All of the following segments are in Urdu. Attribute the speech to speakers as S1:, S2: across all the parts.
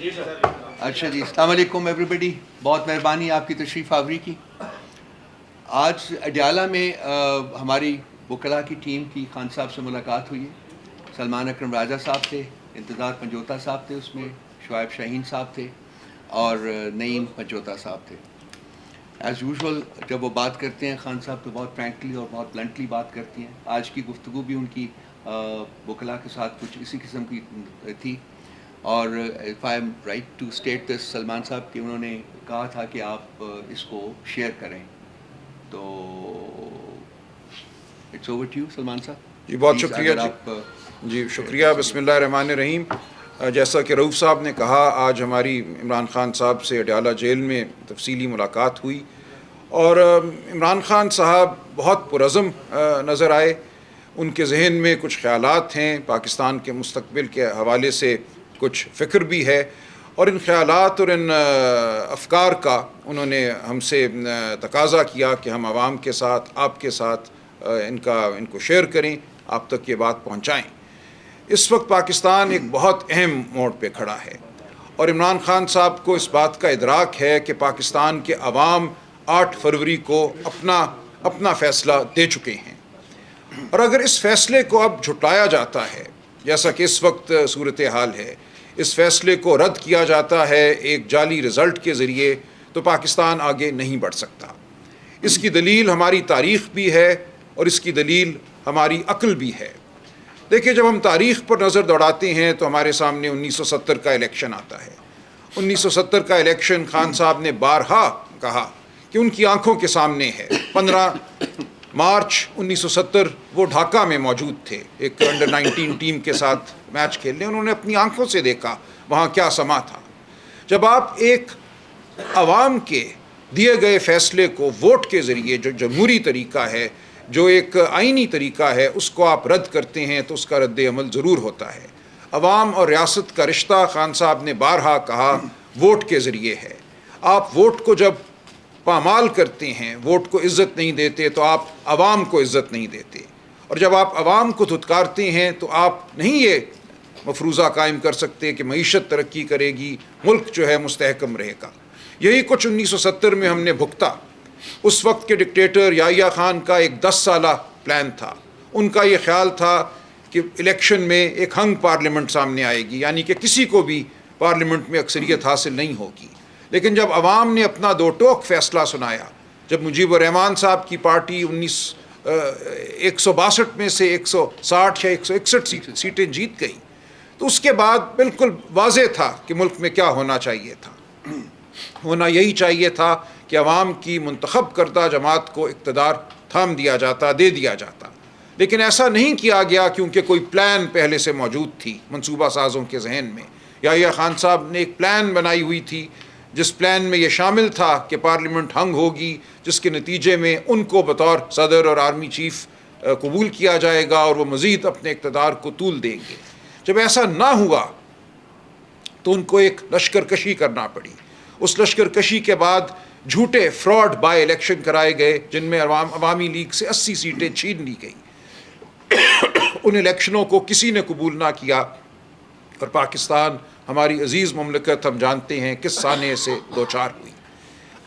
S1: اچھا جی، السلام علیکم ایوری بڈی. بہت مہربانی آپ کی تشریف آوری کی. آج اڈیالہ میں ہماری وکلاء کی ٹیم کی خان صاحب سے ملاقات ہوئی ہے. سلمان اکرم راجہ صاحب تھے، انتظار پنجوتا صاحب تھے، اس میں شعیب شاہین صاحب تھے اور نعیم پنجوتا صاحب تھے. ایز یوزول جب وہ بات کرتے ہیں خان صاحب تو بہت فرینکلی اور بہت بلنٹلی بات کرتی ہیں. آج کی گفتگو بھی ان کی وکلاء کے ساتھ کچھ اسی قسم کی تھی. اور if I am right to state this, Salman صاحب کہ انہوں نے کہا تھا کہ آپ اس کو شیئر کریں. تو it's over to you Salman صاحب.
S2: جی بہت شکریہ جی شکریہ. بسم اللہ الرحمن الرحیم. جیسا کہ رؤوف صاحب نے کہا، آج ہماری عمران خان صاحب سے اڈیالہ جیل میں تفصیلی ملاقات ہوئی اور عمران خان صاحب بہت پرعزم نظر آئے. ان کے ذہن میں کچھ خیالات ہیں، پاکستان کے مستقبل کے حوالے سے کچھ فکر بھی ہے، اور ان خیالات اور ان افکار کا انہوں نے ہم سے تقاضا کیا کہ ہم عوام کے ساتھ، آپ کے ساتھ ان کو شیئر کریں، آپ تک یہ بات پہنچائیں. اس وقت پاکستان ایک بہت اہم موڑ پہ کھڑا ہے اور عمران خان صاحب کو اس بات کا ادراک ہے کہ پاکستان کے عوام 8 فروری کو اپنا فیصلہ دے چکے ہیں، اور اگر اس فیصلے کو اب جھٹلایا جاتا ہے، جیسا کہ اس وقت صورتحال ہے، اس فیصلے کو رد کیا جاتا ہے ایک جعلی رزلٹ کے ذریعے، تو پاکستان آگے نہیں بڑھ سکتا. اس کی دلیل ہماری تاریخ بھی ہے اور اس کی دلیل ہماری عقل بھی ہے. دیکھیں، جب ہم تاریخ پر نظر دوڑاتے ہیں تو ہمارے سامنے 1970 کا الیکشن آتا ہے. 1970 کا الیکشن خان صاحب نے بارہا کہا کہ ان کی آنکھوں کے سامنے ہے. 15 مارچ 1970 وہ ڈھاکہ میں موجود تھے ایک انڈر 19 ٹیم کے ساتھ میچ کھیلنے. انہوں نے اپنی آنکھوں سے دیکھا وہاں کیا سما تھا. جب آپ ایک عوام کے دیے گئے فیصلے کو ووٹ کے ذریعے، جو جمہوری طریقہ ہے، جو ایک آئینی طریقہ ہے، اس کو آپ رد کرتے ہیں تو اس کا رد عمل ضرور ہوتا ہے. عوام اور ریاست کا رشتہ خان صاحب نے بارہا کہا ووٹ کے ذریعے ہے. آپ ووٹ کو جب پامال کرتے ہیں، ووٹ کو عزت نہیں دیتے، تو آپ عوام کو عزت نہیں دیتے. اور جب آپ عوام کو دھتکارتے ہیں تو آپ نہیں یہ مفروضہ قائم کر سکتے کہ معیشت ترقی کرے گی، ملک جو ہے مستحکم رہے گا. یہی کچھ 1970 میں ہم نے بھگتا. اس وقت کے ڈکٹیٹر یحییٰ خان کا ایک 10 سالہ پلان تھا. ان کا یہ خیال تھا کہ الیکشن میں ایک ہنگ پارلیمنٹ سامنے آئے گی، یعنی کہ کسی کو بھی پارلیمنٹ میں اکثریت حاصل نہیں ہوگی. لیکن جب عوام نے اپنا دو ٹوک فیصلہ سنایا، جب مجیب الرحمان صاحب کی پارٹی 162 میں سے 160 یا 161 سیٹیں جیت گئی، تو اس کے بعد بالکل واضح تھا کہ ملک میں کیا ہونا چاہیے تھا. ہونا یہی چاہیے تھا کہ عوام کی منتخب کردہ جماعت کو اقتدار تھام دیا جاتا، دے دیا جاتا. لیکن ایسا نہیں کیا گیا کیونکہ کوئی پلان پہلے سے موجود تھی منصوبہ سازوں کے ذہن میں. یحییٰ خان صاحب نے ایک پلان بنائی ہوئی تھی، جس پلان میں یہ شامل تھا کہ پارلیمنٹ ہنگ ہوگی، جس کے نتیجے میں ان کو بطور صدر اور آرمی چیف قبول کیا جائے گا اور وہ مزید اپنے اقتدار کو طول دیں گے. جب ایسا نہ ہوا تو ان کو ایک لشکر کشی کرنا پڑی. اس لشکر کشی کے بعد جھوٹے فراڈ بائی الیکشن کرائے گئے، جن میں عوامی لیگ سے 80 سیٹیں چھین لی گئیں. ان الیکشنوں کو کسی نے قبول نہ کیا اور پاکستان، ہماری عزیز مملکت، ہم جانتے ہیں کس سانے سے دوچار ہوئی.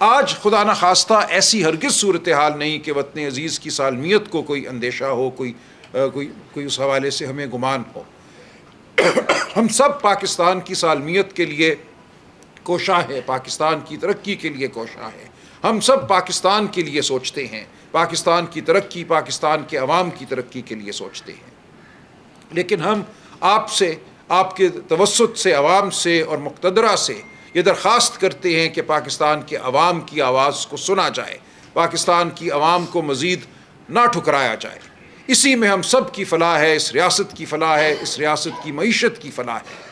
S2: آج خدا نخواستہ ایسی ہرگز صورتحال نہیں کہ وطن عزیز کی سالمیت کو کوئی اندیشہ ہو، کوئی اس حوالے سے ہمیں گمان ہو. ہم سب پاکستان کی سالمیت کے لیے کوشاں ہے، پاکستان کی ترقی کے لیے کوشاں ہے. ہم سب پاکستان کے لیے سوچتے ہیں، پاکستان کی ترقی، پاکستان کے عوام کی ترقی کے لیے سوچتے ہیں. لیکن ہم آپ سے، آپ کے توسط سے، عوام سے اور مقتدرہ سے یہ درخواست کرتے ہیں کہ پاکستان کے عوام کی آواز کو سنا جائے، پاکستان کی عوام کو مزید نہ ٹھکرایا جائے. اسی میں ہم سب کی فلاح ہے، اس ریاست کی فلاح ہے، اس ریاست کی معیشت کی فلاح ہے.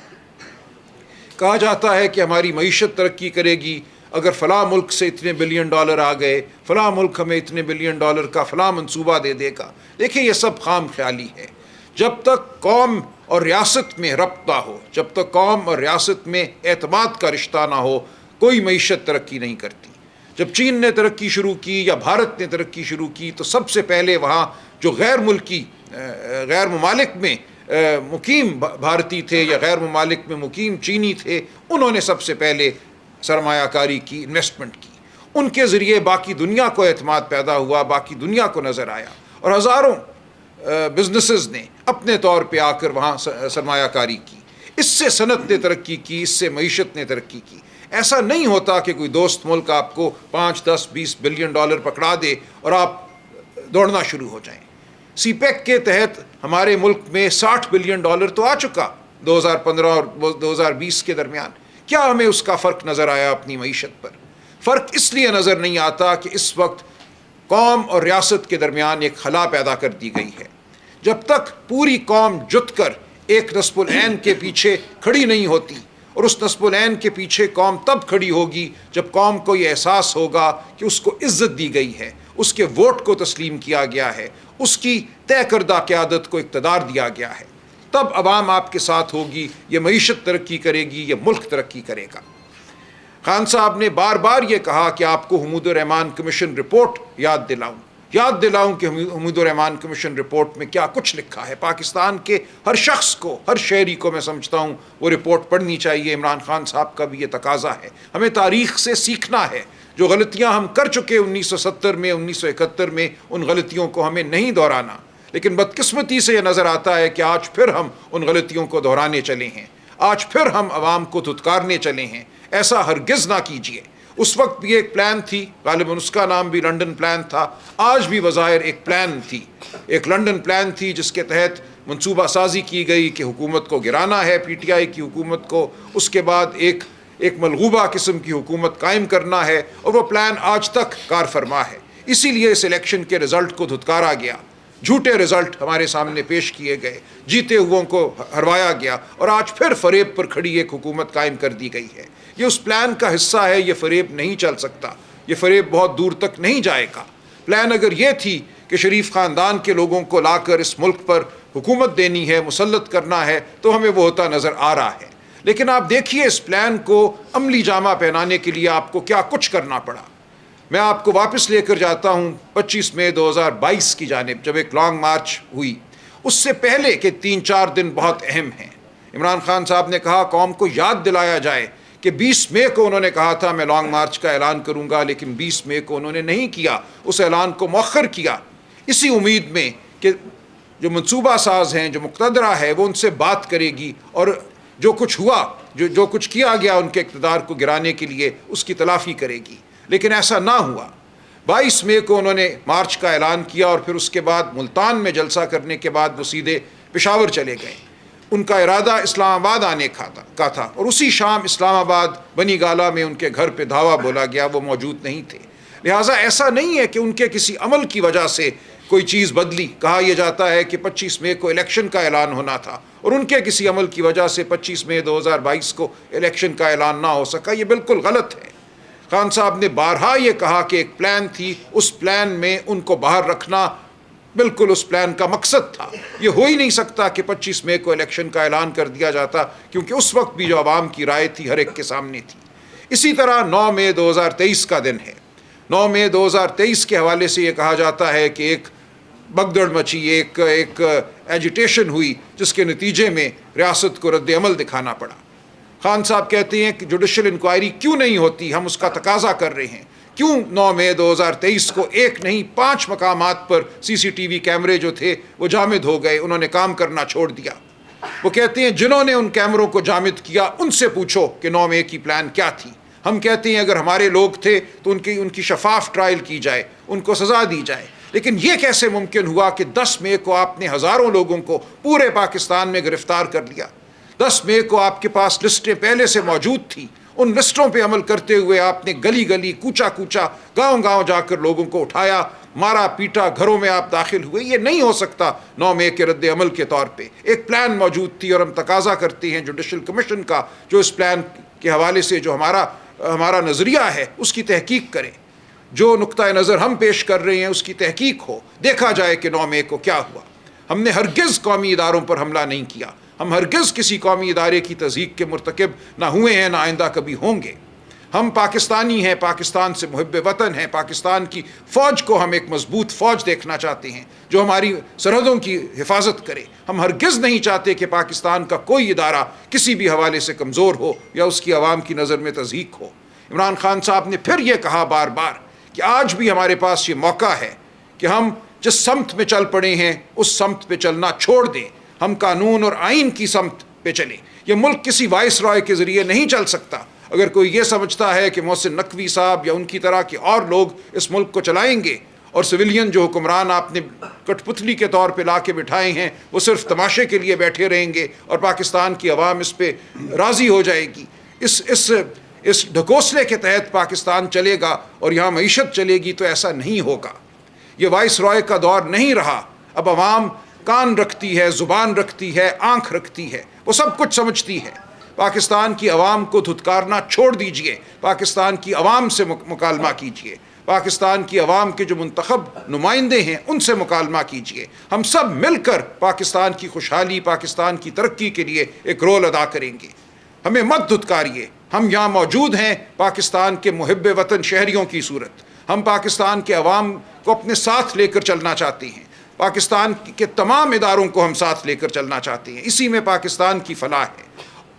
S2: کہا جاتا ہے کہ ہماری معیشت ترقی کرے گی اگر فلاں ملک سے اتنے بلین ڈالر آ گئے، فلاں ملک ہمیں اتنے بلین ڈالر کا فلاں منصوبہ دے دے گا. دیکھیں، یہ سب خام خیالی ہے. جب تک قوم اور ریاست میں ربط نہ ہو، جب تک قوم اور ریاست میں اعتماد کا رشتہ نہ ہو، کوئی معیشت ترقی نہیں کرتی. جب چین نے ترقی شروع کی یا بھارت نے ترقی شروع کی تو سب سے پہلے وہاں جو غیر ممالک میں مقیم بھارتی تھے یا غیر ممالک میں مقیم چینی تھے، انہوں نے سب سے پہلے سرمایہ کاری کی، انویسٹمنٹ کی. ان کے ذریعے باقی دنیا کو اعتماد پیدا ہوا، باقی دنیا کو نظر آیا، اور ہزاروں بزنسز نے اپنے طور پہ آ کر وہاں سرمایہ کاری کی. اس سے صنعت نے ترقی کی، اس سے معیشت نے ترقی کی. ایسا نہیں ہوتا کہ کوئی دوست ملک آپ کو 5, 10, 20 بلین ڈالر پکڑا دے اور آپ دوڑنا شروع ہو جائیں. سی پیک کے تحت ہمارے ملک میں 60 بلین ڈالر تو آ چکا 2015 اور 2020 کے درمیان. کیا ہمیں اس کا فرق نظر آیا اپنی معیشت پر؟ فرق اس لیے نظر نہیں آتا کہ اس وقت قوم اور ریاست کے درمیان ایک خلا پیدا کر دی گئی ہے. جب تک پوری قوم جت کر ایک نصب العین کے پیچھے کھڑی نہیں ہوتی، اور اس نصب العین کے پیچھے قوم تب کھڑی ہوگی جب قوم کو یہ احساس ہوگا کہ اس کو عزت دی گئی ہے، اس کے ووٹ کو تسلیم کیا گیا ہے، اس کی طے کردہ قیادت کو اقتدار دیا گیا ہے، تب عوام آپ کے ساتھ ہوگی. یہ معیشت ترقی کرے گی، یہ ملک ترقی کرے گا. خان صاحب نے بار بار یہ کہا کہ آپ کو حمود الرحمن کمیشن رپورٹ یاد دلاؤں کہ حمود الرحمن کمیشن رپورٹ میں کیا کچھ لکھا ہے. پاکستان کے ہر شخص کو، ہر شہری کو میں سمجھتا ہوں وہ رپورٹ پڑھنی چاہیے. عمران خان صاحب کا بھی یہ تقاضا ہے. ہمیں تاریخ سے سیکھنا ہے. جو غلطیاں ہم کر چکے 1970 میں، 1971 میں، ان غلطیوں کو ہمیں نہیں دہرانا. لیکن بدقسمتی سے یہ نظر آتا ہے کہ آج پھر ہم ان غلطیوں کو دہرانے چلے ہیں، آج پھر ہم عوام کو دھتکارنے چلے ہیں. ایسا ہرگز نہ کیجیے. اس وقت بھی ایک پلان تھی، غالباً اس کا نام بھی لنڈن پلان تھا. آج بھی بظاہر ایک پلان تھی، ایک لنڈن پلان تھی، جس کے تحت منصوبہ سازی کی گئی کہ حکومت کو گرانا ہے، پی ٹی آئی کی حکومت کو. اس کے بعد ایک ملغوبہ قسم کی حکومت قائم کرنا ہے، اور وہ پلان آج تک کار فرما ہے. اسی لیے اس الیکشن کے رزلٹ کو دھتکارا گیا، جھوٹے رزلٹ ہمارے سامنے پیش کیے گئے، جیتے ہوئوں کو ہروایا گیا، اور آج پھر فریب پر کھڑی ایک حکومت قائم کر دی گئی ہے. یہ اس پلان کا حصہ ہے. یہ فریب نہیں چل سکتا، یہ فریب بہت دور تک نہیں جائے گا. پلان اگر یہ تھی کہ شریف خاندان کے لوگوں کو لا کر اس ملک پر حکومت دینی ہے، مسلط کرنا ہے، تو ہمیں وہ ہوتا نظر آ رہا ہے. لیکن آپ دیکھیے اس پلان کو عملی جامہ پہنانے کے لیے آپ کو کیا کچھ کرنا پڑا. میں آپ کو واپس لے کر جاتا ہوں 25 مئی 2022 کی جانب، جب ایک لانگ مارچ ہوئی. اس سے پہلے کے 3-4 دن بہت اہم ہیں. عمران خان صاحب نے کہا قوم کو یاد دلایا جائے کہ 20 مئی کو انہوں نے کہا تھا میں لانگ مارچ کا اعلان کروں گا، لیکن 20 مئی کو انہوں نے نہیں کیا، اس اعلان کو مؤخر کیا، اسی امید میں کہ جو منصوبہ ساز ہیں، جو مقتدرہ ہے، وہ ان سے بات کرے گی، اور جو کچھ ہوا، جو کچھ کیا گیا ان کے اقتدار کو گرانے کے لیے، اس کی تلافی کرے گی. لیکن ایسا نہ ہوا. 22 مئی کو انہوں نے مارچ کا اعلان کیا، اور پھر اس کے بعد ملتان میں جلسہ کرنے کے بعد وہ سیدھے پشاور چلے گئے. ان کا ارادہ اسلام آباد آنے کا تھا، اور اسی شام اسلام آباد بنی گالہ میں ان کے گھر پہ دھاوا بولا گیا، وہ موجود نہیں تھے. لہٰذا ایسا نہیں ہے کہ ان کے کسی عمل کی وجہ سے کوئی چیز بدلی. کہا یہ جاتا ہے کہ 25 مئی کو الیکشن کا اعلان ہونا تھا، اور ان کے کسی عمل کی وجہ سے 25 مئی 2022 کو الیکشن کا اعلان نہ ہو سکا. یہ بالکل غلط ہے. خان صاحب نے بارہا یہ کہا کہ ایک پلان تھی، اس پلان میں ان کو باہر رکھنا بالکل اس پلان کا مقصد تھا. یہ ہو ہی نہیں سکتا کہ 25 مئی کو الیکشن کا اعلان کر دیا جاتا، کیونکہ اس وقت بھی جو عوام کی رائے تھی ہر ایک کے سامنے تھی. اسی طرح 9 مئی 2023 کا دن ہے. 9 مئی 2023 کے حوالے سے یہ کہا جاتا ہے کہ ایک بگدڑ مچی، ایک ایجیٹیشن ہوئی، جس کے نتیجے میں ریاست کو رد عمل دکھانا پڑا. خان صاحب کہتے ہیں کہ جوڈیشل انکوائری کیوں نہیں ہوتی، ہم اس کا تقاضا کر رہے ہیں. کیوں 9 مئی 2023 کو ایک نہیں 5 مقامات پر CCTV کیمرے جو تھے وہ جامد ہو گئے، انہوں نے کام کرنا چھوڑ دیا. وہ کہتے ہیں جنہوں نے ان کیمروں کو جامد کیا ان سے پوچھو کہ 9 مئی کی پلان کیا تھی. ہم کہتے ہیں اگر ہمارے لوگ تھے تو ان کی شفاف ٹرائل کی جائے، ان کو سزا دی جائے. لیکن یہ کیسے ممکن ہوا کہ 10 مئی کو آپ نے ہزاروں لوگوں کو پورے پاکستان میں گرفتار کر لیا؟ 10 مئی کو آپ کے پاس لسٹیں پہلے سے موجود تھیں. ان لسٹوں پہ عمل کرتے ہوئے آپ نے گلی گلی، کوچا کوچا، گاؤں گاؤں جا کر لوگوں کو اٹھایا، مارا پیٹا، گھروں میں آپ داخل ہوئے. یہ نہیں ہو سکتا 9 مئی کے رد عمل کے طور پہ. ایک پلان موجود تھی، اور ہم تقاضا کرتے ہیں جوڈیشل کمیشن کا جو اس پلان کے حوالے سے جو ہمارا نظریہ ہے اس کی تحقیق کرے. جو نقطہ نظر ہم پیش کر رہے ہیں اس کی تحقیق ہو، دیکھا جائے کہ 9 مئی کو کیا ہوا. ہم نے ہرگز قومی اداروں پر حملہ نہیں کیا. ہم ہرگز کسی قومی ادارے کی تضحیک کے مرتکب نہ ہوئے ہیں، نہ آئندہ کبھی ہوں گے. ہم پاکستانی ہیں, پاکستان سے محب وطن ہیں, پاکستان کی فوج کو ہم ایک مضبوط فوج دیکھنا چاہتے ہیں جو ہماری سرحدوں کی حفاظت کرے. ہم ہرگز نہیں چاہتے کہ پاکستان کا کوئی ادارہ کسی بھی حوالے سے کمزور ہو یا اس کی عوام کی نظر میں تضحیک ہو. عمران خان صاحب نے پھر یہ کہا بار بار کہ آج بھی ہمارے پاس یہ موقع ہے کہ ہم جس سمت میں چل پڑے ہیں اس سمت پہ چلنا چھوڑ دیں, ہم قانون اور آئین کی سمت پہ چلیں. یہ ملک کسی وائس رائے کے ذریعے نہیں چل سکتا. اگر کوئی یہ سمجھتا ہے کہ محسن نقوی صاحب یا ان کی طرح کے اور لوگ اس ملک کو چلائیں گے اور سویلین جو حکمران آپ نے کٹ پتلی کے طور پہ لا کے بٹھائے ہیں وہ صرف تماشے کے لیے بیٹھے رہیں گے اور پاکستان کی عوام اس پہ راضی ہو جائے گی, اس ڈھکوسلے کے تحت پاکستان چلے گا اور یہاں معیشت چلے گی, تو ایسا نہیں ہوگا. یہ وائس رائے کا دور نہیں رہا. اب عوام کان رکھتی ہے, زبان رکھتی ہے, آنکھ رکھتی ہے, وہ سب کچھ سمجھتی ہے. پاکستان کی عوام کو دھتکارنا چھوڑ دیجئے, پاکستان کی عوام سے مکالمہ کیجئے, پاکستان کی عوام کے جو منتخب نمائندے ہیں ان سے مکالمہ کیجئے. ہم سب مل کر پاکستان کی خوشحالی, پاکستان کی ترقی کے لیے ایک رول ادا کریں گے. ہمیں مت دھتکاریے. ہم یہاں موجود ہیں پاکستان کے محب وطن شہریوں کی صورت. ہم پاکستان کے عوام کو اپنے ساتھ لے کر چلنا چاہتے ہیں, پاکستان کے تمام اداروں کو ہم ساتھ لے کر چلنا چاہتے ہیں. اسی میں پاکستان کی فلاح ہے.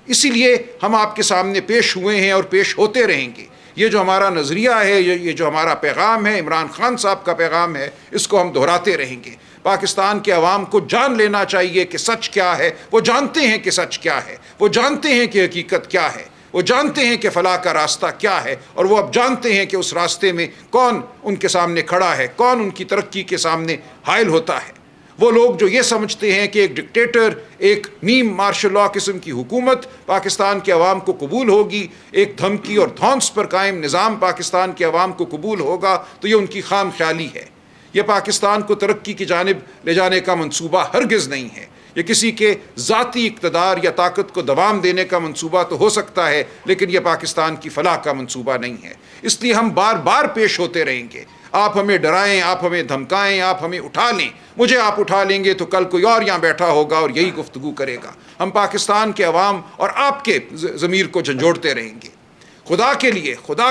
S2: اسی لیے ہم آپ کے سامنے پیش ہوئے ہیں اور پیش ہوتے رہیں گے. یہ جو ہمارا نظریہ ہے, یہ جو ہمارا پیغام ہے, عمران خان صاحب کا پیغام ہے, اس کو ہم دہراتے رہیں گے. پاکستان کے عوام کو جان لینا چاہیے کہ سچ کیا ہے. وہ جانتے ہیں کہ سچ کیا ہے, وہ جانتے ہیں کہ حقیقت کیا ہے, وہ جانتے ہیں کہ فلاح کا راستہ کیا ہے, اور وہ اب جانتے ہیں کہ اس راستے میں کون ان کے سامنے کھڑا ہے, کون ان کی ترقی کے سامنے حائل ہوتا ہے. وہ لوگ جو یہ سمجھتے ہیں کہ ایک ڈکٹیٹر, ایک نیم مارشل لاء قسم کی حکومت پاکستان کے عوام کو قبول ہوگی, ایک دھمکی اور دھونس پر قائم نظام پاکستان کے عوام کو قبول ہوگا, تو یہ ان کی خام خیالی ہے. یہ پاکستان کو ترقی کی جانب لے جانے کا منصوبہ ہرگز نہیں ہے. یہ کسی کے ذاتی اقتدار یا طاقت کو دوام دینے کا منصوبہ تو ہو سکتا ہے, لیکن یہ پاکستان کی فلاح کا منصوبہ نہیں ہے. اس لیے ہم بار بار پیش ہوتے رہیں گے. آپ ہمیں ڈرائیں, آپ ہمیں دھمکائیں, آپ ہمیں اٹھا لیں. مجھے آپ اٹھا لیں گے تو کل کوئی اور یہاں بیٹھا ہوگا اور یہی گفتگو کرے گا. ہم پاکستان کے عوام اور آپ کے ضمیر کو جھنجھوڑتے رہیں گے. خدا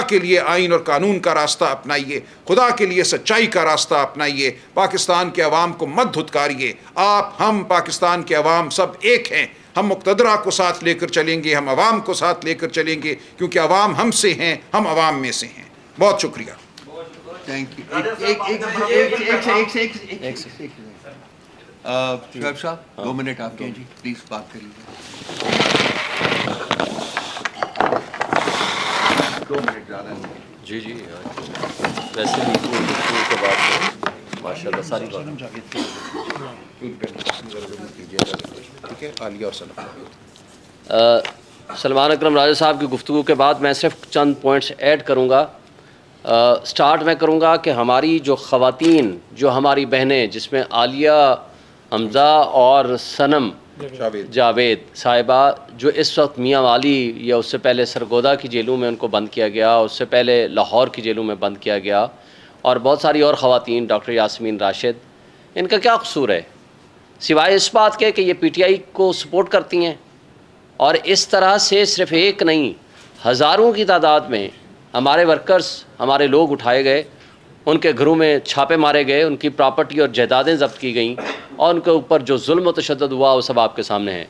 S2: کے لیے آئین اور قانون کا راستہ اپنائیے, خدا کے لیے سچائی کا راستہ اپنائیے. پاکستان کے عوام کو مت دھتکاریے. آپ, ہم پاکستان کے عوام سب ایک ہیں. ہم مقتدرہ کو ساتھ لے کر چلیں گے, ہم عوام کو ساتھ لے کر چلیں گے, کیونکہ عوام ہم سے ہیں, ہم عوام میں سے ہیں. بہت شکریہ.
S1: Thank you. شعیب صاحب 2 منٹ آپ کے ہیں جی, پلیز بات کر لیجیے. 2 منٹ زیادہ نہیں.
S3: جی ویسے بھی گفتگو کے بعد ماشاء اللہ ساری بات. سلمان اکرم راجہ صاحب کی گفتگو کے بعد میں صرف چند پوائنٹس ایڈ کروں گا. سٹارٹ میں کروں گا کہ ہماری جو خواتین, جو ہماری بہنیں, جس میں عالیہ, حمزہ اور صنم جاوید صاحبہ, جو اس وقت میاں والی یا اس سے پہلے سرگودا کی جیلوں میں ان کو بند کیا گیا, اس سے پہلے لاہور کی جیلوں میں بند کیا گیا, اور بہت ساری اور خواتین, ڈاکٹر یاسمین راشد, ان کا کیا قصور ہے سوائے اس بات کے کہ یہ پی ٹی آئی کو سپورٹ کرتی ہیں. اور اس طرح سے صرف ایک نہیں, ہزاروں کی تعداد میں ہمارے ورکرز, ہمارے لوگ اٹھائے گئے, ان کے گھروں میں چھاپے مارے گئے, ان کی پراپرٹی اور جائیدادیں ضبط کی گئیں, اور ان کے اوپر جو ظلم و تشدد ہوا وہ سب آپ کے سامنے ہے.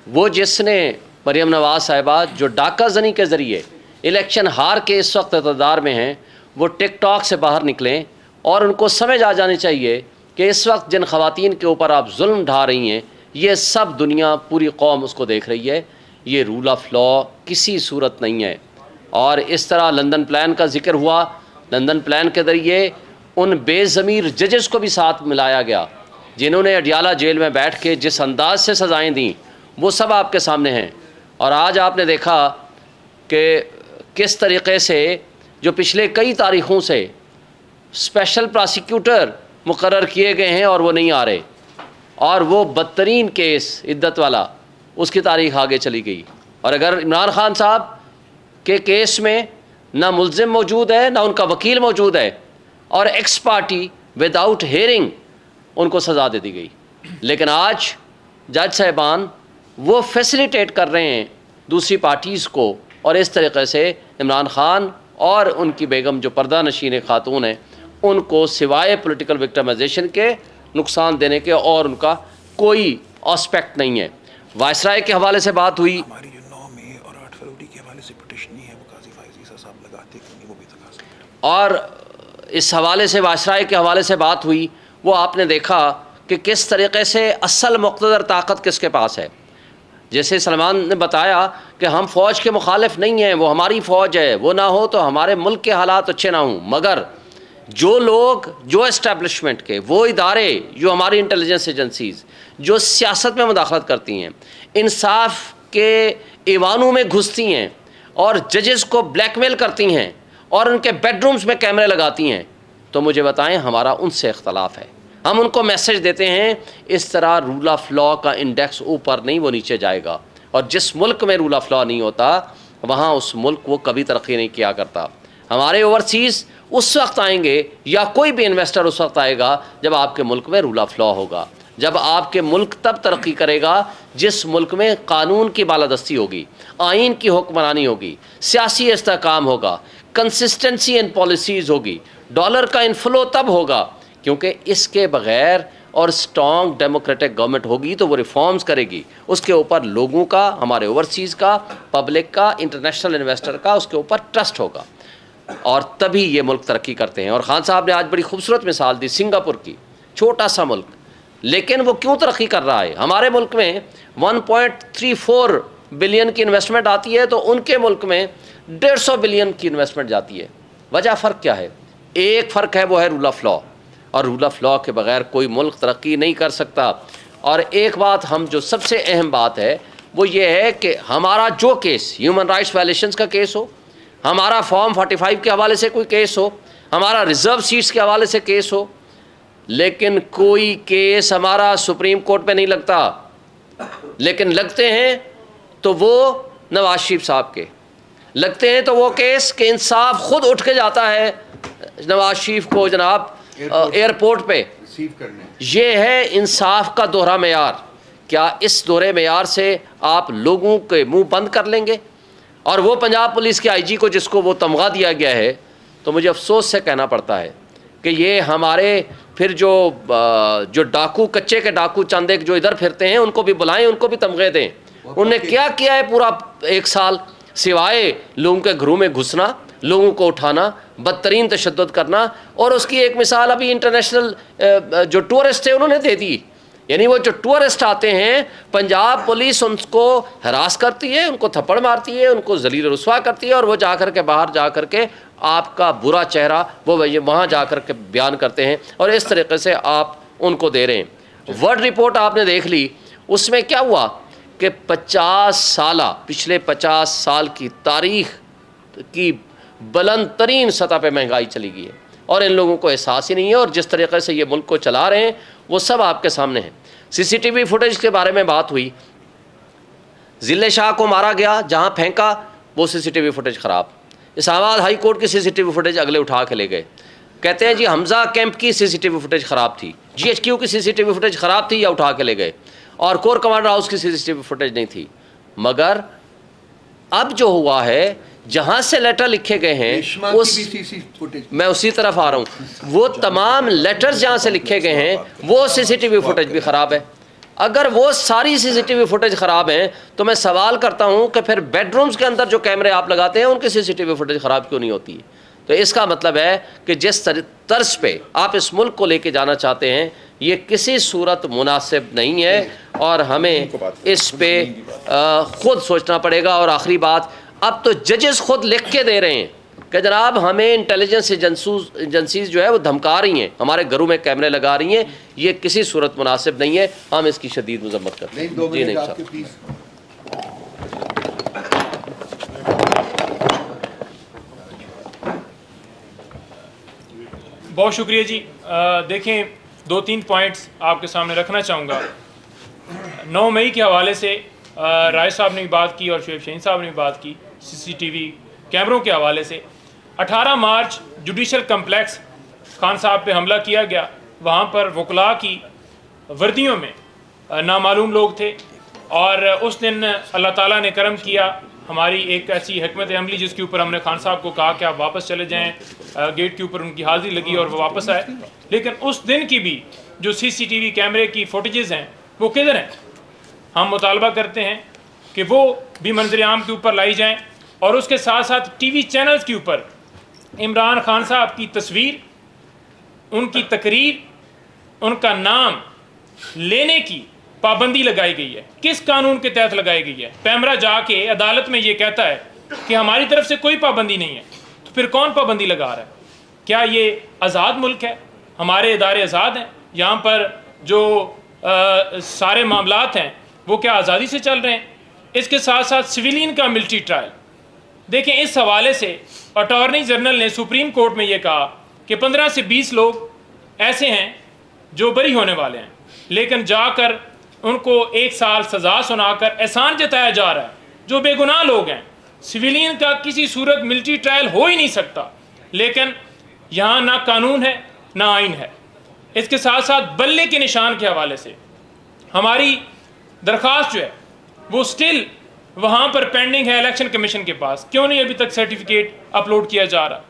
S3: وہ جس نے مریم نواز صاحبہ جو ڈاکہ زنی کے ذریعے الیکشن ہار کے اس وقت اقتدار میں ہیں, وہ ٹک ٹاک سے باہر نکلیں اور ان کو سمجھ آ جانی چاہیے کہ اس وقت جن خواتین کے اوپر آپ ظلم ڈھا رہی ہیں, یہ سب دنیا, پوری قوم اس کو دیکھ رہی ہے. یہ رول آف لاء کسی صورت نہیں ہے. اور اس طرح لندن پلان کا ذکر ہوا, لندن پلان کے ذریعے ان بے ضمیر ججز کو بھی ساتھ ملایا گیا جنہوں نے اڈیالہ جیل میں بیٹھ کے جس انداز سے سزائیں دیں, وہ سب آپ کے سامنے ہیں. اور آج آپ نے دیکھا کہ کس طریقے سے جو پچھلے کئی تاریخوں سے اسپیشل پراسیکیوٹر مقرر کیے گئے ہیں اور وہ نہیں آ رہے, اور وہ بدترین کیس عدت والا, اس کی تاریخ آگے چلی گئی. اور اگر عمران خان صاحب کے کیس میں نہ ملزم موجود ہے, نہ ان کا وکیل موجود ہے, اور ایکس پارٹی وداؤٹ ہیئرنگ ان کو سزا دے دی گئی, لیکن آج جج صاحبان وہ فیسیلیٹیٹ کر رہے ہیں دوسری پارٹیز کو اور اس طریقے سے عمران خان اور ان کی بیگم جو پردہ نشین خاتون ہیں ان کو سوائے پولیٹیکل وکٹمائزیشن کے نقصان دینے کے اور ان کا کوئی آسپیکٹ نہیں ہے۔ وائسرائے کے حوالے سے بات ہوئی،
S2: ہماری جو 9 مئی اور 8 فروری کے حوالے سے پٹیشن ہے وہ قاضی فائز عیسیٰ صاحب لگاتے کیوں نہیں، وہ بھی تقاضا کریں۔
S3: اور اس حوالے سے وائسرائے کے حوالے سے بات ہوئی، وہ آپ نے دیکھا کہ کس طریقے سے اصل مقتدر طاقت کس کے پاس ہے۔ جیسے سلمان نے بتایا کہ ہم فوج کے مخالف نہیں ہیں، وہ ہماری فوج ہے، وہ نہ ہو تو ہمارے ملک کے حالات اچھے نہ ہوں، مگر جو لوگ، جو اسٹیبلشمنٹ کے، وہ ادارے جو ہماری انٹیلیجنس ایجنسیز جو سیاست میں مداخلت کرتی ہیں، انصاف کے ایوانوں میں گھستی ہیں اور ججز کو بلیک میل کرتی ہیں اور ان کے بیڈ رومز میں کیمرے لگاتی ہیں، تو مجھے بتائیں ہمارا ان سے اختلاف ہے۔ ہم ان کو میسج دیتے ہیں اس طرح رول آف لا کا انڈیکس اوپر نہیں وہ نیچے جائے گا، اور جس ملک میں رول آف لا نہیں ہوتا وہاں اس ملک وہ کبھی ترقی نہیں کیا کرتا۔ ہمارے اوورسیز اس وقت آئیں گے یا کوئی بھی انویسٹر اس وقت آئے گا جب آپ کے ملک میں رول آف لا ہوگا، جب آپ کے ملک تب ترقی کرے گا جس ملک میں قانون کی بالادستی ہوگی، آئین کی حکمرانی ہوگی، سیاسی استحکام ہوگا، کنسسٹنسی ان پالیسیز ہوگی، ڈالر کا انفلو تب ہوگا، کیونکہ اس کے بغیر اور اسٹرانگ ڈیموکریٹک گورنمنٹ ہوگی تو وہ ریفارمز کرے گی، اس کے اوپر لوگوں کا، ہمارے اوورسیز کا، پبلک کا، انٹرنیشنل انویسٹر کا اس کے اوپر ٹرسٹ ہوگا، اور تبھی یہ ملک ترقی کرتے ہیں۔ اور خان صاحب نے آج بڑی خوبصورت مثال دی سنگاپور کی، چھوٹا سا ملک لیکن وہ کیوں ترقی کر رہا ہے۔ ہمارے ملک میں 1.34 بلین کی انویسٹمنٹ آتی ہے تو ان کے ملک میں 150 بلین کی انویسٹمنٹ جاتی ہے۔ وجہ فرق کیا ہے؟ ایک فرق ہے، وہ ہے رول آف لا، اور رول آف لا کے بغیر کوئی ملک ترقی نہیں کر سکتا۔ اور ایک بات ہم جو سب سے اہم بات ہے وہ یہ ہے کہ ہمارا جو کیس ہیومن رائٹس وائلیشنز کا کیس ہو، ہمارا فارم 45 کے حوالے سے کوئی کیس ہو، ہمارا ریزرو سیٹس کے حوالے سے کیس ہو، لیکن کوئی کیس ہمارا سپریم کورٹ پہ نہیں لگتا، لیکن لگتے ہیں تو وہ نواز شریف صاحب کے لگتے ہیں، تو وہ کیس کہ انصاف خود اٹھ کے جاتا ہے نواز شریف کو جناب ایئرپورٹ پہ
S1: ریسیو کرنے۔
S3: یہ ہے انصاف کا دوہرا معیار۔ کیا اس دوہرے معیار سے آپ لوگوں کے منہ بند کر لیں گے؟ اور وہ پنجاب پولیس کے آئی جی کو جس کو وہ تمغہ دیا گیا ہے، تو مجھے افسوس سے کہنا پڑتا ہے کہ یہ ہمارے پھر جو ڈاکو، کچے کے ڈاکو چند ایک جو ادھر پھرتے ہیں ان کو بھی بلائیں، ان کو بھی تمغے دیں۔ انہوں نے کیا کیا ہے پورا 1 سال سوائے لوگوں کے گھروں میں گھسنا، لوگوں کو اٹھانا، بدترین تشدد کرنا؟ اور اس کی ایک مثال ابھی انٹرنیشنل جو ٹورسٹ ہیں انہوں نے دے دی، یعنی وہ جو ٹورسٹ آتے ہیں پنجاب پولیس ان کو ہراس کرتی ہے، ان کو تھپڑ مارتی ہے، ان کو ذلیل و رسوا کرتی ہے، اور وہ جا کر کے باہر جا کر کے آپ کا برا چہرہ وہ وہاں جا کر کے بیان کرتے ہیں، اور اس طریقے سے آپ ان کو دے رہے ہیں۔ ورلڈ رپورٹ آپ نے دیکھ لی، اس میں کیا ہوا کہ 50 سالہ پچھلے 50 سال کی تاریخ کی بلند ترین سطح پہ مہنگائی چلی گئی ہے، اور ان لوگوں کو احساس ہی نہیں ہے، اور جس طریقے سے یہ ملک کو چلا رہے ہیں وہ سب آپ کے سامنے ہیں۔ سی سی ٹی وی فوٹیج کے بارے میں بات ہوئی، ضلع شاہ کو مارا گیا، جہاں پھینکا وہ سی سی ٹی وی فوٹیج خراب، اسلام آباد ہائی کورٹ کی سی سی ٹی وی فوٹیج اگلے اٹھا کے لے گئے، کہتے ہیں جی حمزہ کیمپ کی سی سی ٹی وی فوٹیج خراب تھی، جی ایچ کیو کی سی سی ٹی وی فوٹیج خراب تھی یا اٹھا کے لے گئے، اور کور کمانڈر ہاؤس کی سی سی ٹی وی فوٹیج نہیں تھی۔ مگر اب جو ہوا ہے جہاں سے لیٹر لکھے گئے ہیں میں اسی طرف آ رہا ہوں، وہ تمام لیٹرز جہاں سے لکھے گئے ہیں وہ سی سی ٹی وی فوٹیج بھی خراب ہے۔ اگر وہ ساری سی سی ٹی وی فوٹیج خراب ہیں تو میں سوال کرتا ہوں کہ پھر بیڈ رومز کے اندر جو کیمرے آپ لگاتے ہیں ان کی سی سی ٹی وی فوٹیج خراب کیوں نہیں ہوتی؟ تو اس کا مطلب ہے کہ جس طرز پہ آپ اس ملک کو لے کے جانا چاہتے ہیں یہ کسی صورت مناسب نہیں ہے، اور ہمیں اس پہ خود سوچنا پڑے گا۔ اور آخری بات، اب تو ججز خود لکھ کے دے رہے ہیں کہ جناب ہمیں انٹیلیجنس ایجنسیز جو ہے وہ دھمکا رہی ہیں، ہمارے گھروں میں کیمرے لگا رہی ہیں، یہ کسی صورت مناسب نہیں ہے، ہم اس کی شدید مذمت کرتے ہیں۔ جی نہیں صاحب،
S4: بہت شکریہ جی۔ دیکھیں 2-3 پوائنٹس آپ کے سامنے رکھنا چاہوں گا۔ 9 مئی کے حوالے سے رائے صاحب نے بھی بات کی اور شعیب شہین صاحب نے بھی بات کی، سی سی ٹی وی کیمروں کے حوالے سے۔ 18 مارچ جوڈیشل کمپلیکس خان صاحب پہ حملہ کیا گیا، وہاں پر وکلاء کی وردیوں میں نامعلوم لوگ تھے، اور اس دن اللہ تعالیٰ نے کرم کیا، ہماری ایک ایسی حکمت عملی جس کے اوپر ہم نے خان صاحب کو کہا کہ آپ واپس چلے جائیں، گیٹ کے اوپر ان کی حاضری لگی اور وہ واپس آئے، لیکن اس دن کی بھی جو سی سی ٹی وی کیمرے کی فوٹیجز ہیں وہ کدھر ہیں؟ ہم مطالبہ کرتے ہیں کہ وہ بھی منظر عام کے اوپر لائی جائیں، اور اس کے ساتھ ساتھ ٹی وی چینلز کے اوپر عمران خان صاحب کی تصویر، ان کی تقریر، ان کا نام لینے کی پابندی لگائی گئی ہے۔ کس قانون کے تحت لگائی گئی ہے؟ پیمرا جا کے عدالت میں یہ کہتا ہے کہ ہماری طرف سے کوئی پابندی نہیں ہے، تو پھر کون پابندی لگا رہا ہے؟ کیا یہ آزاد ملک ہے؟ ہمارے ادارے آزاد ہیں؟ یہاں پر جو سارے معاملات ہیں وہ کیا آزادی سے چل رہے ہیں؟ اس کے ساتھ ساتھ سویلین کا ملٹری ٹرائل، دیکھیں اس حوالے سے اٹارنی جنرل نے سپریم کورٹ میں یہ کہا کہ 15 سے 20 لوگ ایسے ہیں جو بری ہونے والے ہیں، لیکن جا کر ان کو 1 سال سزا سنا کر احسان جتایا جا رہا ہے جو بے گناہ لوگ ہیں۔ سویلین کا کسی صورت ملٹری ٹرائل ہو ہی نہیں سکتا، لیکن یہاں نہ قانون ہے نہ آئین ہے۔ اس کے ساتھ ساتھ بلے کے نشان کے حوالے سے ہماری درخواست جو ہے وہ سٹل وہاں پر پینڈنگ ہے الیکشن کمیشن کے پاس، کیوں نہیں ابھی تک سرٹیفکیٹ اپلوڈ کیا جا رہا؟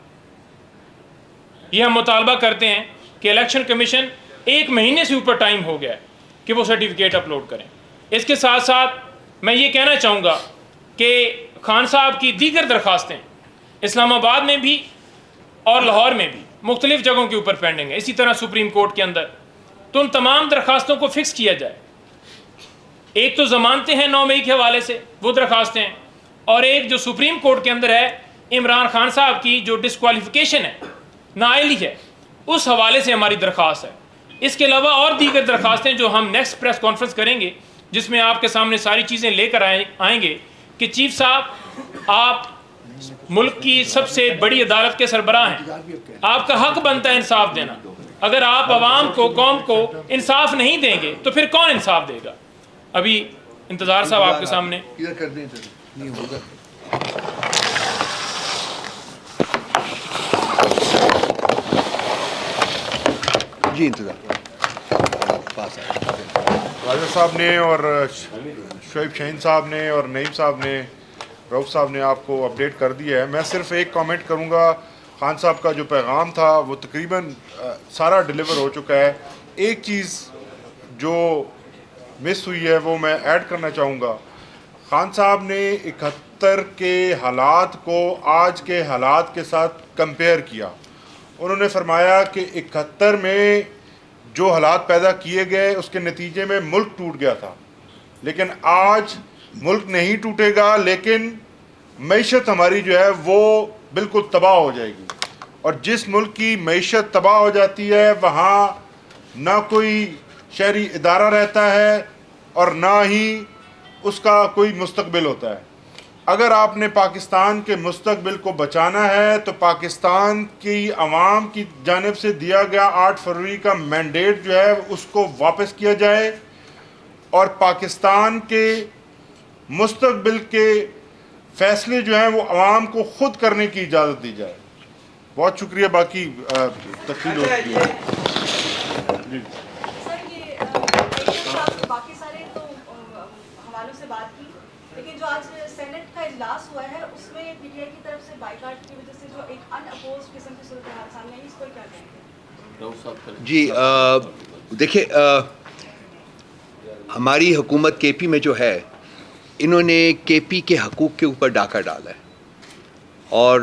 S4: یہ ہم مطالبہ کرتے ہیں کہ الیکشن کمیشن 1 مہینے سے اوپر ٹائم ہو گیا ہے کہ وہ سرٹیفکیٹ اپلوڈ کریں۔ اس کے ساتھ ساتھ میں یہ کہنا چاہوں گا کہ خان صاحب کی دیگر درخواستیں اسلام آباد میں بھی اور لاہور میں بھی مختلف جگہوں کے اوپر پینڈنگ ہے، اسی طرح سپریم کورٹ کے اندر، تو ان تمام درخواستوں کو فکس کیا جائے۔ ایک تو ضمانتیں ہیں 9 مئی کے حوالے سے، وہ درخواستیں ہیں، اور ایک جو سپریم کورٹ کے اندر ہے عمران خان صاحب کی جو ڈسکوالیفیکیشن ہے، نااہلی ہے، اس حوالے سے ہماری درخواست ہے۔ اس کے علاوہ اور دیگر درخواستیں جو ہم نیکسٹ پریس کانفرنس کریں گے، جس میں آپ کے سامنے ساری چیزیں لے کر آئیں گے کہ چیف صاحب آپ ملک کی سب سے بڑی عدالت کے سربراہ ہیں، آپ کا حق بنتا ہے انصاف دینا۔ اگر آپ عوام کو، قوم کو انصاف نہیں دیں گے تو پھر کون انصاف دے گا؟ ابھی انتظار صاحب آپ کے سامنے
S1: ادھر کر دیں، نہیں ہوگا۔ جی انتظار پاس
S5: راجہ صاحب نے اور شعیب شہین صاحب نے اور نعیم صاحب نے، رؤف صاحب نے آپ کو اپڈیٹ کر دیا ہے۔ میں صرف ایک کامنٹ کروں گا، خان صاحب کا جو پیغام تھا وہ تقریباً سارا ڈیلیور ہو چکا ہے۔ ایک چیز جو مس ہوئی ہے وہ میں ایڈ کرنا چاہوں گا۔ خان صاحب نے 71 کے حالات کو آج کے حالات کے ساتھ کمپیئر کیا۔ انہوں نے فرمایا کہ 71 میں جو حالات پیدا کیے گئے اس کے نتیجے میں ملک ٹوٹ گیا تھا، لیکن آج ملک نہیں ٹوٹے گا، لیکن معیشت ہماری جو ہے وہ بالکل تباہ ہو جائے گی، اور جس ملک کی معیشت تباہ ہو جاتی ہے وہاں نہ کوئی شہری ادارہ رہتا ہے اور نہ ہی اس کا کوئی مستقبل ہوتا ہے۔ اگر آپ نے پاکستان کے مستقبل کو بچانا ہے تو پاکستان کی عوام کی جانب سے دیا گیا 8 فروری کا مینڈیٹ جو ہے اس کو واپس کیا جائے، اور پاکستان کے مستقبل کے فیصلے جو ہیں وہ عوام کو خود کرنے کی اجازت دی جائے۔ بہت شکریہ، باقی تفصیل ہوتی ہے۔
S6: سر یہ باقی سارے تو حوالوں سے بات کی، لیکن جو آج سینٹ کا اجلاس ہوا ہے اس میں پی ٹی آئی کی طرف سے بائیکاٹ کی وجہ سے جو ایک ان اپوزڈ قسم کی صورتحال سامنے آئی، اس پر کیا کہیں گے؟
S1: جی دیکھیں، ہماری حکومت کے پی میں جو ہے انہوں نے کے پی کے حقوق کے اوپر ڈاکہ ڈالا ہے، اور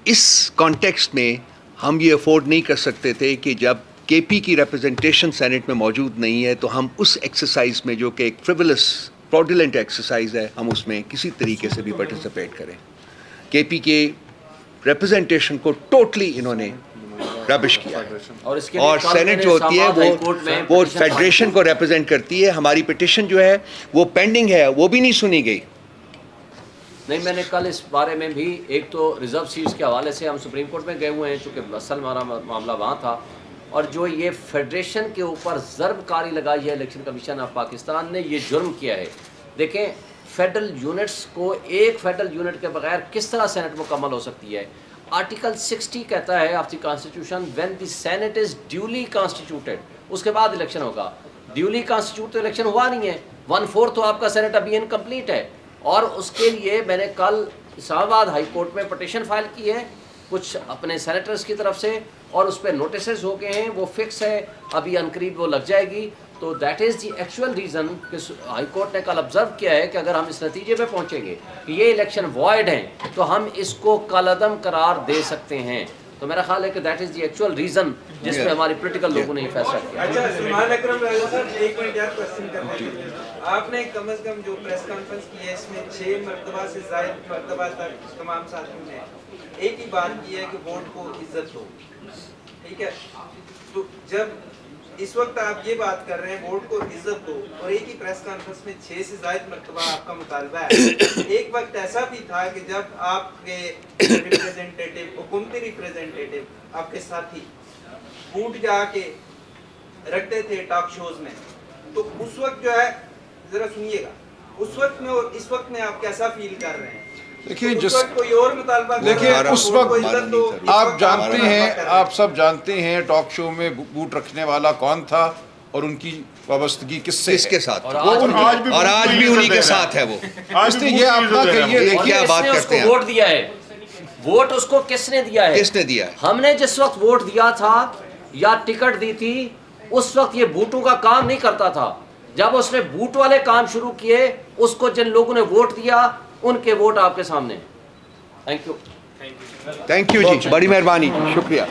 S1: اس کانٹیکسٹ میں ہم یہ افورڈ نہیں کر سکتے تھے کہ جب کے پی کی ریپرزنٹیشن سینٹ میں موجود نہیں ہے تو ہم اس ایکسرسائز میں جو کہ ایک فریولس فراڈولنٹ ایکسرسائز ہے ہم اس میں کسی طریقے سے بھی پارٹیسپیٹ کریں۔ کے پی کے ریپرزنٹیشن کو ٹوٹلی انہوں نے ربش کیا ہے، اور سینٹ جو ہوتی ہے وہ فیڈریشن کو ریپرزینٹ کرتی ہے۔ ہماری پٹیشن جو ہے وہ پینڈنگ ہے، وہ بھی نہیں سنی گئی۔
S3: نہیں، میں نے کل اس بارے میں بھی، ایک تو ریزرو سیٹس کے حوالے سے ہم سپریم کورٹ میں گئے ہوئے ہیں چونکہ اصل ہمارا معاملہ وہاں تھا، اور جو یہ فیڈریشن کے اوپر ضرب کاری لگائی ہے الیکشن کمیشن آف پاکستان نے، یہ جرم کیا ہے۔ دیکھیں فیڈرل یونٹس کو، ایک فیڈرل یونٹ کے بغیر کس طرح سینٹ مکمل ہو سکتی ہے؟ آرٹیکل 60 کہتا ہے of the constitution when the senate is duly constituted, اس کے بعد الیکشن ہوگا۔ ڈیولی کانسٹیٹیوٹ تو الیکشن ہوا نہیں ہے، 1/4 تو آپ کا سینٹ ابھی انکمپلیٹ ہے، اور اس کے لیے میں نے کل اسلام آباد ہائی کورٹ میں پٹیشن فائل کی ہے کچھ اپنے سینیٹرز کی طرف سے, اور اس پہ نوٹسز ہو گئے ہیں, وہ فکس ہے, ابھی عنقریب وہ لگ جائے گی. تو that is the actual reason کہ ہائی کورٹ نے کل آبزرو کیا ہے کہ اگر ہم اس نتیجے پہ پہنچیں گے کہ یہ الیکشن وائڈ ہیں تو ہم اس کو کالعدم قرار دے سکتے ہیں. تو میرا خیال ہے کہ that is the actual reason جس میں ہماری پولیٹیکل لوگوں نے یہ فیصلہ کیا.
S7: اچھا سلمان اکرم راجہ صاحب ایک منٹ یار کوشچن کرنے کے لیے آپ نے کم از کم جو پریس کانفرنس کی ہے اس میں 6 مرتبہ سے زائد مرتبہ تک تمام ساتھیوں نے ایک ہی بات کی ہے کہ ووٹ کو عزت دو, ٹھیک ہے. تو جب اس وقت آپ یہ بات کر رہے ہیں ووٹ کو عزت دو اور ایک ہی پریس کانفرنس میں 6 سے زائد مرتبہ آپ کا مطالبہ ہے, ایک وقت ایسا بھی تھا کہ جب آپ کے ریپریزنٹیٹیو حکومتی ریپریزنٹیٹیو آپ کے ساتھی بوٹ جا کے رکھتے تھے ٹاک شوز میں, تو اس وقت جو ہے ذرا سنیے گا اس وقت میں اور اس وقت میں آپ کیسا فیل کر رہے ہیں؟
S2: دیکھیے
S7: اس
S2: جس
S7: وقت کوئی اور مطالبہ
S2: دیکھیے اس وقت آپ جانتے ہیں,
S7: آپ
S2: آپ سب جانتے ہیں ٹاک شو میں بوٹ رکھنے والا کون تھا اور ان کی وابستگی کس سے
S1: کس کے ساتھ,
S3: اور
S1: اور آج بھی انہی کے ساتھ ہے وہ.
S2: اس لیے یہ آپ نہ کہیے,
S3: اور
S2: دیکھیے
S1: کیا
S3: کس
S1: بات
S3: نے اس
S1: کرتے
S3: کو
S1: ہیں
S3: ووٹ دیا ہے, ووٹ اس کو کس نے دیا ہے,
S1: کس نے دیا ہے؟
S3: ہم نے جس وقت ووٹ دیا تھا یا ٹکٹ دی تھی اس وقت یہ بوٹوں کا کام نہیں کرتا تھا. جب اس نے بوٹ والے کام شروع کیے اس کو جن لوگوں نے ووٹ دیا ان کے ووٹ آپ کے سامنے ہیں. Thank you.
S1: تھینک یو جی, بڑی مہربانی, شکریہ.